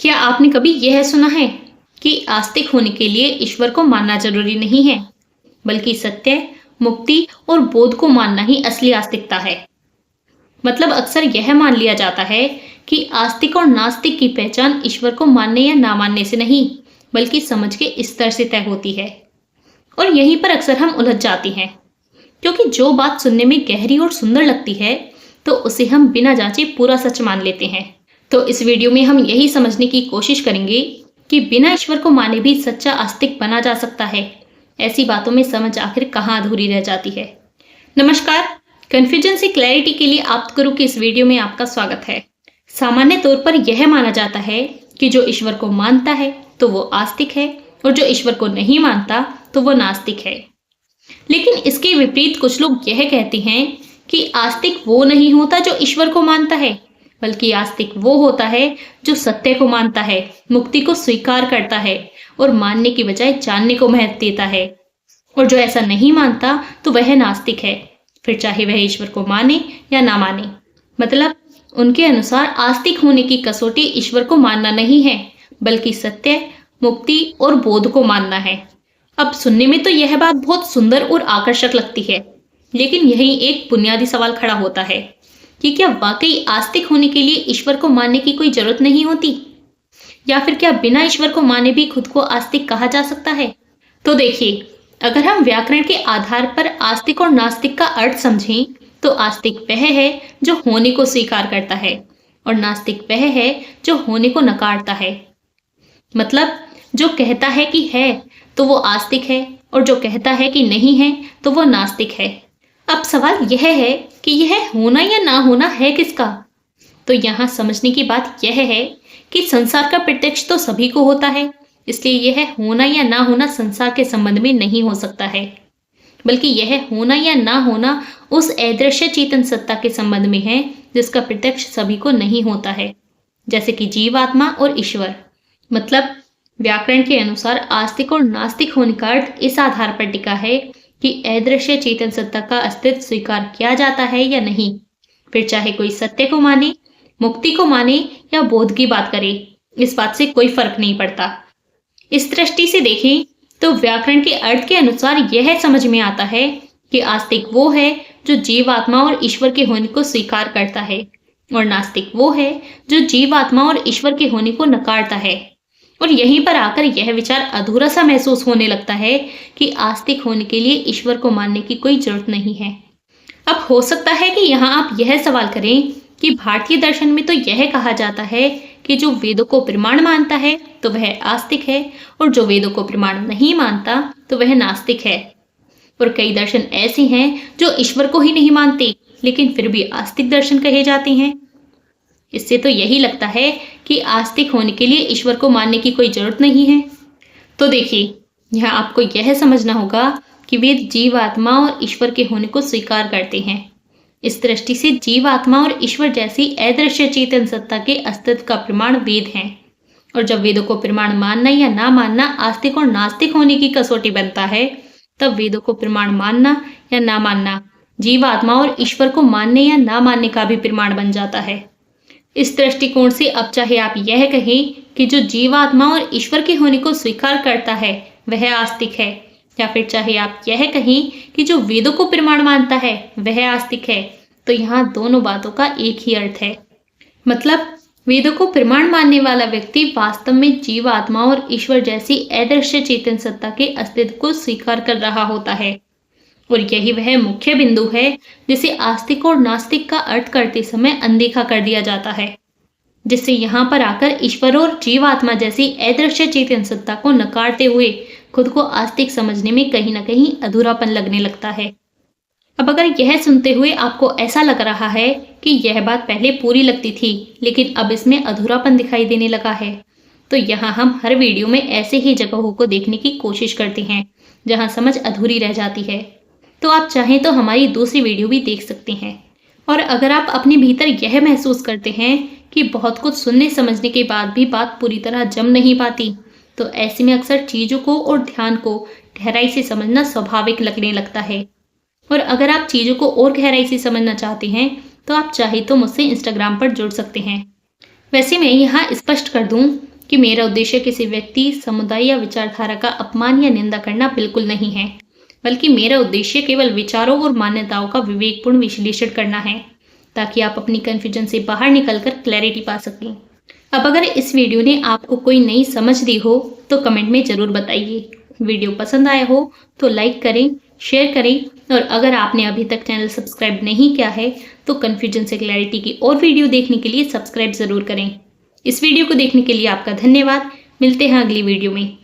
क्या आपने कभी यह सुना है कि आस्तिक होने के लिए ईश्वर को मानना जरूरी नहीं है, बल्कि सत्य, मुक्ति और बोध को मानना ही असली आस्तिकता है। मतलब अक्सर यह मान लिया जाता है कि आस्तिक और नास्तिक की पहचान ईश्वर को मानने या ना मानने से नहीं, बल्कि समझ के स्तर से तय होती है। और यहीं पर अक्सर हम उलझ जाते हैं, क्योंकि जो बात सुनने में गहरी और सुंदर लगती है, तो उसे हम बिना जांचे पूरा सच मान लेते हैं। तो इस वीडियो में हम यही समझने की कोशिश करेंगे कि बिना ईश्वर को माने भी सच्चा आस्तिक बना जा सकता है। ऐसी बातों में समझ आखिर कहाँ अधूरी रह जाती है। नमस्कार, कन्फ्यूजन से क्लैरिटी के लिए आप गुरु की इस वीडियो में आपका स्वागत है। सामान्य तौर पर यह माना जाता है कि जो ईश्वर को मानता है तो वो आस्तिक है, और जो ईश्वर को नहीं मानता तो वो नास्तिक है। लेकिन इसके विपरीत कुछ लोग यह कहते हैं कि आस्तिक वो नहीं होता जो ईश्वर को मानता है, बल्कि आस्तिक वो होता है जो सत्य को मानता है, मुक्ति को स्वीकार करता है और मानने की बजाय जानने को महत्व देता है। और जो ऐसा नहीं मानता तो वह नास्तिक है, फिर चाहे वह ईश्वर को माने या ना माने। मतलब उनके अनुसार आस्तिक होने की कसौटी ईश्वर को मानना नहीं है, बल्कि सत्य, मुक्ति और बोध को मानना है। अब सुनने में तो यह बात बहुत सुंदर और आकर्षक लगती है, लेकिन यही एक बुनियादी सवाल खड़ा होता है कि क्या वाकई आस्तिक होने के लिए ईश्वर को मानने की कोई जरूरत नहीं होती, या फिर क्या बिना ईश्वर को माने भी खुद को आस्तिक कहा जा सकता है। तो देखिए, अगर हम व्याकरण के आधार पर आस्तिक और नास्तिक का अर्थ समझें, तो आस्तिक वह है जो होने को स्वीकार करता है, और नास्तिक वह है जो होने को नकारता है। मतलब जो कहता है कि है तो वो आस्तिक है, और जो कहता है कि नहीं है तो वो नास्तिक है। अब सवाल यह है कि यह होना या ना होना है किसका। तो यहाँ समझने की बात यह है कि संसार का प्रत्यक्ष तो सभी को होता है, इसलिए यह होना या ना होना संसार के संबंध में नहीं हो सकता है, बल्कि यह होना या ना होना उस अदृश्य चेतन सत्ता के संबंध में है जिसका प्रत्यक्ष सभी को नहीं होता है, जैसे कि जीवात्मा और ईश्वर। मतलब व्याकरण के अनुसार आस्तिक और नास्तिक होने का अर्थ इस आधार पर टिका है कि अदृश्य चेतन सत्ता का अस्तित्व स्वीकार किया जाता है या नहीं, फिर चाहे कोई सत्य को माने, मुक्ति को माने या बोध की बात करे, इस बात से कोई फर्क नहीं पड़ता। इस दृष्टि से देखें तो व्याकरण के अर्थ के अनुसार यह समझ में आता है कि आस्तिक वो है जो जीवात्मा और ईश्वर के होने को स्वीकार करता है, और नास्तिक वो है जो जीवात्मा और ईश्वर के होने को नकारता है। और यहीं पर आकर यह विचार अधूरा सा महसूस होने लगता है कि आस्तिक होने के लिए ईश्वर को मानने की कोई जरूरत नहीं है। अब हो सकता है कि यहाँ आप यह सवाल करें कि भारतीय दर्शन में तो यह कहा जाता है कि जो वेदों को प्रमाण मानता है तो वह आस्तिक है, और जो वेदों को प्रमाण नहीं मानता तो वह नास्तिक है। और कई दर्शन ऐसे हैं जो ईश्वर को ही नहीं मानते, लेकिन फिर भी आस्तिक दर्शन कहे जाते हैं। इससे तो यही लगता है कि आस्तिक होने के लिए ईश्वर को मानने की कोई जरूरत नहीं है। तो देखिए, यहाँ आपको यह समझना होगा कि वेद जीवात्मा और ईश्वर के होने को स्वीकार करते हैं। इस दृष्टि से जीवात्मा और ईश्वर जैसी अदृश्य चेतन सत्ता के अस्तित्व का प्रमाण वेद हैं। और जब वेदों को प्रमाण मानना या ना मानना आस्तिक और नास्तिक होने की कसौटी बनता है, तब वेदों को प्रमाण मानना या ना मानना जीवात्मा और ईश्वर को मानने या ना मानने का भी प्रमाण बन जाता है। इस दृष्टिकोण से अब चाहे आप यह कहें कि जो जीवात्मा और ईश्वर के होने को स्वीकार करता है वह आस्तिक है, या फिर चाहे आप यह कहें कि जो वेदों को प्रमाण मानता है वह आस्तिक है, तो यहाँ दोनों बातों का एक ही अर्थ है। मतलब वेदों को प्रमाण मानने वाला व्यक्ति वास्तव में जीवात्मा और ईश्वर जैसी अदृश्य चेतन सत्ता के अस्तित्व को स्वीकार कर रहा होता है। और यही वह मुख्य बिंदु है जिसे आस्तिक और नास्तिक का अर्थ करते समय अनदेखा कर दिया जाता है, जिससे यहाँ पर आकर ईश्वर और जीवात्मा जैसी अदृश्य चेतन सत्ता को नकारते हुए खुद को आस्तिक समझने में कहीं ना कहीं अधूरापन लगने लगता है। अब अगर यह सुनते हुए आपको ऐसा लग रहा है कि यह बात पहले पूरी लगती थी लेकिन अब इसमें अधूरापन दिखाई देने लगा है, तो यहाँ हम हर वीडियो में ऐसे ही जगहों को देखने की कोशिश करते हैं जहाँ समझ अधूरी रह जाती है। तो आप चाहें तो हमारी दूसरी वीडियो भी देख सकते हैं। और अगर आप अपने भीतर यह महसूस करते हैं कि बहुत कुछ सुनने समझने के बाद भी बात पूरी तरह जम नहीं पाती, तो ऐसे में अक्सर चीज़ों को और ध्यान को गहराई से समझना स्वाभाविक लगने लगता है। और अगर आप चीज़ों को और गहराई से समझना चाहते हैं तो आप चाहे तो मुझसे इंस्टाग्राम पर जुड़ सकते हैं। वैसे मैं यहाँ स्पष्ट कर दूं कि मेरा उद्देश्य किसी व्यक्ति, समुदाय या विचारधारा का अपमान या निंदा करना बिल्कुल नहीं है, बल्कि मेरा उद्देश्य केवल विचारों और मान्यताओं का विवेकपूर्ण विश्लेषण करना है, ताकि आप अपनी कन्फ्यूजन से बाहर निकलकर क्लैरिटी पा सकें। अब अगर इस वीडियो ने आपको कोई नई समझ दी हो तो कमेंट में ज़रूर बताइए। वीडियो पसंद आया हो तो लाइक करें, शेयर करें और अगर आपने अभी तक चैनल सब्सक्राइब नहीं किया है तो कन्फ्यूजन से क्लैरिटी की और वीडियो देखने के लिए सब्सक्राइब ज़रूर करें। इस वीडियो को देखने के लिए आपका धन्यवाद। मिलते हैं अगली वीडियो में।